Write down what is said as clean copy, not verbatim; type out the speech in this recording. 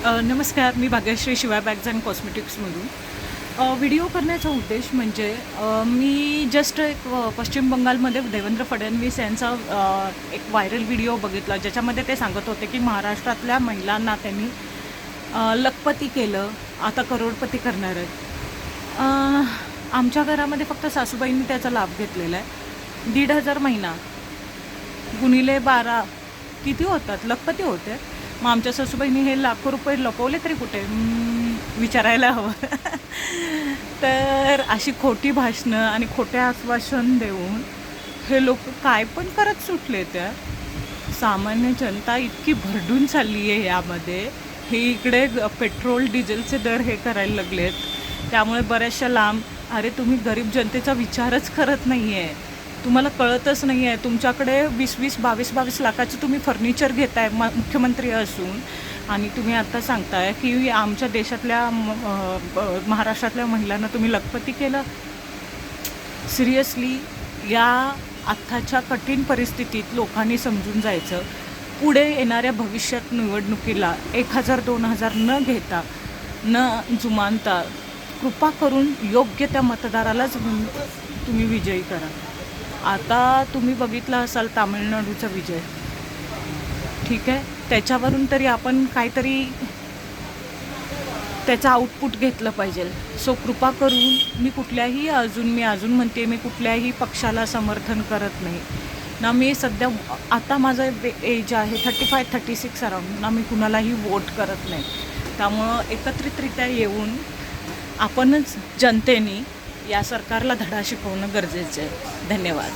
नमस्कार, मी भाग्यश्री शिवाय bags and कॉस्मेटिक्समधून. Video करण्याचा उद्देश म्हणजे मी जस्ट एक पश्चिम बंगालमध्ये देवेंद्र फडणवीस यांचा एक व्हायरल व्हिडिओ बघितला, ज्याच्यामध्ये ते सांगत होते की महाराष्ट्रातल्या महिलांना त्यांनी लखपती केलं, आता करोडपती करणार आहेत. आमच्या घरामध्ये फक्त सासूबाईंनी त्याचा लाभ घेतलेला आहे. 1,500 महिना गुणिले 12 किती होतात? लखपती होते. मग आमच्या सासूबाईंनी हे लाखो रुपये लपवले तरी कुठे? विचारायला हवं. तर अशी खोटी भाषणं आणि खोटे आश्वासन देऊन हे लोक काय पण करत सुटले. त्या सामान्य जनता इतकी भरडून चालली आहे यामध्ये. हे इकडे पेट्रोल डिझेलचे दर हे करायला लागलेत, त्यामुळे बऱ्याचशा लांब. अरे तुम्ही गरीब जनतेचा विचारच करत नाही आहे. तुम्हाला कळतच नाही आहे. तुमच्याकडे 20-20, 22-22 लाखाचं तुम्ही फर्निचर घेताय मुख्यमंत्री असून, आणि तुम्ही आता सांगताय की आमच्या देशातल्या महाराष्ट्रातल्या महिलांना तुम्ही लखपती केलं. सिरियसली या आत्ताच्या कठीण परिस्थितीत लोकांनी समजून जायचं. पुढे येणाऱ्या भविष्यात निवडणुकीला 1,000-2,000 न घेता, न जुमानता, कृपा करून योग्य त्या मतदारालाच तुम्ही विजयी करा. आता तुम्ही बघितला असाल तामिळनाडूचा विजय, ठीक आहे, त्याच्यावरून तरी आपण काहीतरी त्याचं आउटपुट घेतलं पाहिजे. सो कृपा करून मी अजून म्हणते, मी कुठल्याही पक्षाला समर्थन करत नाही ना. मी सध्या आता माझं एज आहे 35-36 अराउंड ना. मी कुणालाही वोट करत नाही. त्यामुळं एकत्रितरित्या येऊन आपणच जनतेने या सरकारला धडा शिकवणं गरजेचं आहे. धन्यवाद.